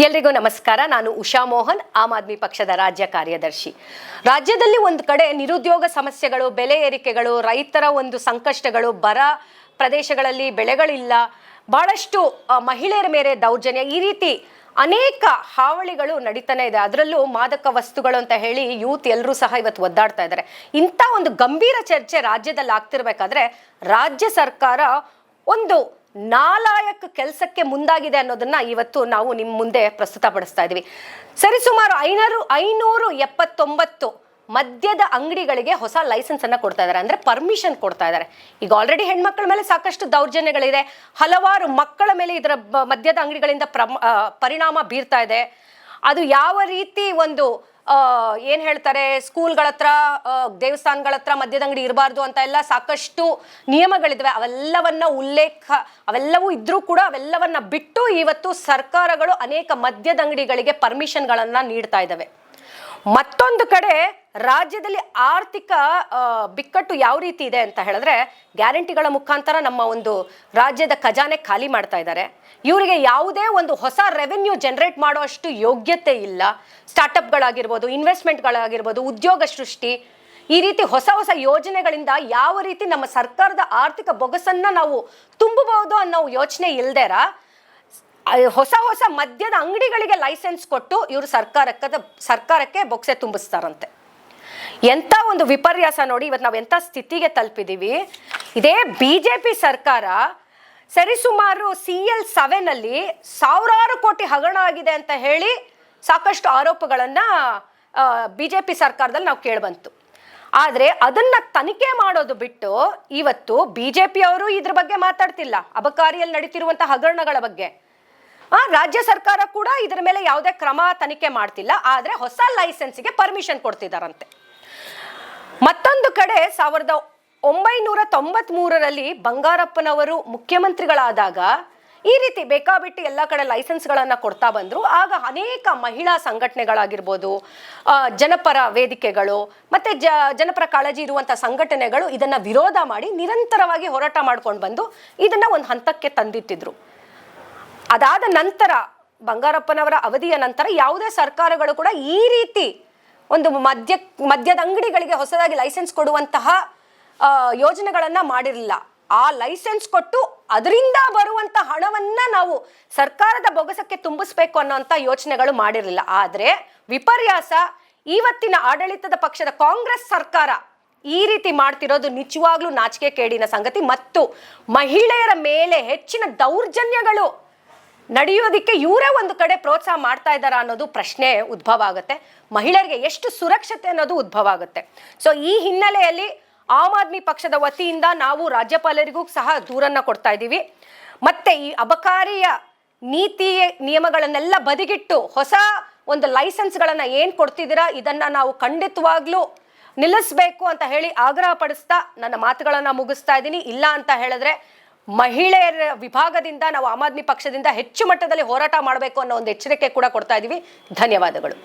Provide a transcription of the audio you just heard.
ಎಲ್ರಿಗೂ ನಮಸ್ಕಾರ. ನಾನು ಉಷಾ ಮೋಹನ್, ಆಮ್ ಆದ್ಮಿ ಪಕ್ಷದ ರಾಜ್ಯ ಕಾರ್ಯದರ್ಶಿ. ರಾಜ್ಯದಲ್ಲಿ ಒಂದು ಕಡೆ ನಿರುದ್ಯೋಗ ಸಮಸ್ಯೆಗಳು, ಬೆಲೆ ಏರಿಕೆಗಳು, ರೈತರ ಒಂದು ಸಂಕಷ್ಟಗಳು, ಬರ ಪ್ರದೇಶಗಳಲ್ಲಿ ಬೆಳೆಗಳಿಲ್ಲ, ಬಹಳಷ್ಟು ಮಹಿಳೆಯರ ಮೇಲೆ ದೌರ್ಜನ್ಯ, ಈ ರೀತಿ ಅನೇಕ ಹಾವಳಿಗಳು ನಡೀತಾನೆ ಇದೆ. ಅದರಲ್ಲೂ ಮಾದಕ ವಸ್ತುಗಳು ಅಂತ ಹೇಳಿ ಯೂತ್ ಎಲ್ಲರೂ ಸಹ ಇವತ್ತು ಒದ್ದಾಡ್ತಾ ಇದ್ದಾರೆ. ಇಂಥ ಒಂದು ಗಂಭೀರ ಚರ್ಚೆ ರಾಜ್ಯದಲ್ಲಿ ಆಗ್ತಿರ್ಬೇಕಾದ್ರೆ ರಾಜ್ಯ ಸರ್ಕಾರ ಒಂದು ನಾಲಾಯಕ ಕೆಲಸಕ್ಕೆ ಮುಂದಾಗಿದೆ ಅನ್ನೋದನ್ನ ಇವತ್ತು ನಾವು ನಿಮ್ಮ ಮುಂದೆ ಪ್ರಸ್ತುತಪಡಿಸ್ತಾ ಇದ್ದೀವಿ. ಸರಿಸುಮಾರು 579 ಮದ್ಯದ ಅಂಗಡಿಗಳಿಗೆ ಹೊಸ ಲೈಸೆನ್ಸ್ ಅನ್ನ ಕೊಡ್ತಾ ಇದ್ದಾರೆ, ಅಂದ್ರೆ ಪರ್ಮಿಷನ್ ಕೊಡ್ತಾ ಇದ್ದಾರೆ. ಈಗ ಆಲ್ರೆಡಿ ಹೆಣ್ಮಕ್ಳ ಮೇಲೆ ಸಾಕಷ್ಟು ದೌರ್ಜನ್ಯಗಳಿದೆ, ಹಲವಾರು ಮಕ್ಕಳ ಮೇಲೆ ಇದರ ಮದ್ಯದ ಅಂಗಡಿಗಳಿಂದ ಪರಿಣಾಮ ಬೀರ್ತಾ ಇದೆ. ಅದು ಯಾವ ರೀತಿ ಒಂದು ಏನ್ ಹೇಳ್ತಾರೆ, ಸ್ಕೂಲ್ಗಳ ಹತ್ರ, ದೇವಸ್ಥಾನಗಳ ಹತ್ರ ಮದ್ಯದ ಅಂಗಡಿ ಇರಬಾರ್ದು ಅಂತ ಎಲ್ಲ ಸಾಕಷ್ಟು ನಿಯಮಗಳಿದ್ವೆ. ಅವೆಲ್ಲವೂ ಇದ್ರೂ ಕೂಡ ಅವೆಲ್ಲವನ್ನ ಬಿಟ್ಟು ಇವತ್ತು ಸರ್ಕಾರಗಳು ಅನೇಕ ಮದ್ಯದ ಅಂಗಡಿಗಳಿಗೆ ಪರ್ಮಿಷನ್ಗಳನ್ನ ನೀಡ್ತಾ ಇದ್ದಾವೆ. ಮತ್ತೊಂದು ಕಡೆ ರಾಜ್ಯದಲ್ಲಿ ಆರ್ಥಿಕ ಬಿಕ್ಕಟ್ಟು ಯಾವ ರೀತಿ ಇದೆ ಅಂತ ಹೇಳಿದ್ರೆ, ಗ್ಯಾರಂಟಿಗಳ ಮುಖಾಂತರ ನಮ್ಮ ಒಂದು ರಾಜ್ಯದ ಖಜಾನೆ ಖಾಲಿ ಮಾಡ್ತಾ ಇದ್ದಾರೆ. ಇವರಿಗೆ ಯಾವುದೇ ಒಂದು ಹೊಸ ರೆವೆನ್ಯೂ ಜನರೇಟ್ ಮಾಡುವಷ್ಟು ಯೋಗ್ಯತೆ ಇಲ್ಲ. ಸ್ಟಾರ್ಟಪ್ಗಳಾಗಿರ್ಬೋದು, ಇನ್ವೆಸ್ಟ್ಮೆಂಟ್ಗಳಾಗಿರ್ಬೋದು, ಉದ್ಯೋಗ ಸೃಷ್ಟಿ, ಈ ರೀತಿ ಹೊಸ ಹೊಸ ಯೋಜನೆಗಳಿಂದ ಯಾವ ರೀತಿ ನಮ್ಮ ಸರ್ಕಾರದ ಆರ್ಥಿಕ ಬೊಗಸನ್ನ ನಾವು ತುಂಬಬಹುದು ಅನ್ನೋ ಯೋಚನೆ ಇಲ್ದೇರ ಹೊಸ ಹೊಸ ಮದ್ಯದ ಅಂಗಡಿಗಳಿಗೆ ಲೈಸೆನ್ಸ್ ಕೊಟ್ಟು ಇವರು ಸರ್ಕಾರಕ್ಕೆ ಬೊಕ್ಸೆ ತುಂಬಿಸ್ತಾರಂತೆ. ಎಂಥ ಒಂದು ವಿಪರ್ಯಾಸ ನೋಡಿ, ಇವತ್ತು ನಾವು ಎಂಥ ಸ್ಥಿತಿಗೆ ತಲುಪಿದ್ದೀವಿ. ಇದೇ ಬಿಜೆಪಿ ಸರ್ಕಾರ ಸರಿಸುಮಾರು CL7 ಅಲ್ಲಿ ಸಾವಿರಾರು ಕೋಟಿ ಹಗರಣ ಆಗಿದೆ ಅಂತ ಹೇಳಿ ಸಾಕಷ್ಟು ಆರೋಪಗಳನ್ನ ಬಿಜೆಪಿ ಸರ್ಕಾರದಲ್ಲಿ ನಾವು ಕೇಳ್ಬಂತು. ಆದ್ರೆ ಅದನ್ನ ತನಿಖೆ ಮಾಡೋದು ಬಿಟ್ಟು ಇವತ್ತು ಬಿಜೆಪಿ ಅವರು ಇದ್ರ ಬಗ್ಗೆ ಮಾತಾಡ್ತಿಲ್ಲ. ಅಬಕಾರಿಯಲ್ಲಿ ನಡೀತಿರುವಂತಹ ಹಗರಣಗಳ ಬಗ್ಗೆ ರಾಜ್ಯ ಸರ್ಕಾರ ಕೂಡ ಇದರ ಮೇಲೆ ಯಾವುದೇ ಕ್ರಮ ತನಿಖೆ ಮಾಡ್ತಿಲ್ಲ. ಆದ್ರೆ ಹೊಸ ಲೈಸೆನ್ಸ್ಗೆ ಪರ್ಮಿಷನ್ ಕೊಡ್ತಿದಾರಂತೆ. ಮತ್ತೊಂದು ಕಡೆ 1993ರಲ್ಲಿ ಬಂಗಾರಪ್ಪನವರು ಮುಖ್ಯಮಂತ್ರಿಗಳಾದಾಗ ಈ ರೀತಿ ಬೇಕಾಬಿಟ್ಟು ಎಲ್ಲ ಕಡೆ ಲೈಸೆನ್ಸ್ಗಳನ್ನ ಕೊಡ್ತಾ ಬಂದ್ರು. ಆಗ ಅನೇಕ ಮಹಿಳಾ ಸಂಘಟನೆಗಳಾಗಿರ್ಬೋದು, ಜನಪರ ವೇದಿಕೆಗಳು ಮತ್ತೆ ಜನಪರ ಕಾಳಜಿ ಇರುವಂತಹ ಸಂಘಟನೆಗಳು ಇದನ್ನ ವಿರೋಧ ಮಾಡಿ ನಿರಂತರವಾಗಿ ಹೋರಾಟ ಮಾಡ್ಕೊಂಡು ಬಂದು ಇದನ್ನ ಒಂದು ಹಂತಕ್ಕೆ ತಂದಿಟ್ಟಿದ್ರು. ಅದಾದ ನಂತರ ಬಂಗಾರಪ್ಪನವರ ಅವಧಿಯ ನಂತರ ಯಾವುದೇ ಸರ್ಕಾರಗಳು ಕೂಡ ಈ ರೀತಿ ಒಂದು ಮದ್ಯದ ಅಂಗಡಿಗಳಿಗೆ ಹೊಸದಾಗಿ ಲೈಸೆನ್ಸ್ ಕೊಡುವಂತಹ ಯೋಜನೆಗಳನ್ನ ಮಾಡಿರಲಿಲ್ಲ. ಆ ಲೈಸೆನ್ಸ್ ಕೊಟ್ಟು ಅದರಿಂದ ಬರುವಂತ ಹಣವನ್ನ ನಾವು ಸರ್ಕಾರದ ಬೊಗಸಕ್ಕೆ ತುಂಬಿಸ್ಬೇಕು ಅನ್ನೋಂಥ ಯೋಚನೆಗಳು ಮಾಡಿರಲಿಲ್ಲ. ಆದ್ರೆ ವಿಪರ್ಯಾಸ, ಇವತ್ತಿನ ಆಡಳಿತದ ಪಕ್ಷದ ಕಾಂಗ್ರೆಸ್ ಸರ್ಕಾರ ಈ ರೀತಿ ಮಾಡ್ತಿರೋದು ನಿಜವಾಗ್ಲೂ ನಾಚಿಕೆ ಕೇಡಿನ ಸಂಗತಿ. ಮತ್ತು ಮಹಿಳೆಯರ ಮೇಲೆ ಹೆಚ್ಚಿನ ದೌರ್ಜನ್ಯಗಳು ನಡೆಯೋದಿಕ್ಕೆ ಇವರೇ ಒಂದು ಕಡೆ ಪ್ರೋತ್ಸಾಹ ಮಾಡ್ತಾ ಇದ್ದಾರಾ ಅನ್ನೋದು ಪ್ರಶ್ನೆ ಉದ್ಭವ ಆಗುತ್ತೆ. ಮಹಿಳೆಯರಿಗೆ ಎಷ್ಟು ಸುರಕ್ಷತೆ ಅನ್ನೋದು ಉದ್ಭವ ಆಗುತ್ತೆ. ಸೊ ಈ ಹಿನ್ನೆಲೆಯಲ್ಲಿ ಆಮ್ ಆದ್ಮಿ ಪಕ್ಷದ ವತಿಯಿಂದ ನಾವು ರಾಜ್ಯಪಾಲರಿಗೂ ಸಹ ದೂರನ್ನ ಕೊಡ್ತಾ ಇದ್ದೀವಿ. ಮತ್ತೆ ಈ ಅಬಕಾರಿಯ ನೀತಿ ನಿಯಮಗಳನ್ನೆಲ್ಲ ಬದಿಗಿಟ್ಟು ಹೊಸ ಒಂದು ಲೈಸೆನ್ಸ್ಗಳನ್ನ ಏನ್ ಕೊಡ್ತಿದ್ದೀರಾ ಇದನ್ನ ನಾವು ಖಂಡಿತವಾಗ್ಲೂ ನಿಲ್ಲಿಸ್ಬೇಕು ಅಂತ ಹೇಳಿ ಆಗ್ರಹ ಪಡಿಸ್ತಾ ನನ್ನ ಮಾತುಗಳನ್ನ ಮುಗಿಸ್ತಾ ಇದ್ದೀನಿ. ಇಲ್ಲ ಅಂತ ಹೇಳಿದ್ರೆ ಮಹಿಳೆಯರ ವಿಭಾಗದಿಂದ ನಾವು ಆಮ್ ಆದ್ಮಿ ಪಕ್ಷದಿಂದ ಹೆಚ್ಚು ಮಟ್ಟದಲ್ಲಿ ಹೋರಾಟ ಮಾಡಬೇಕು ಅನ್ನೋ ಒಂದು ಎಚ್ಚರಿಕೆ ಕೂಡ ಕೊಡ್ತಾ ಇದ್ದೀವಿ. ಧನ್ಯವಾದಗಳು.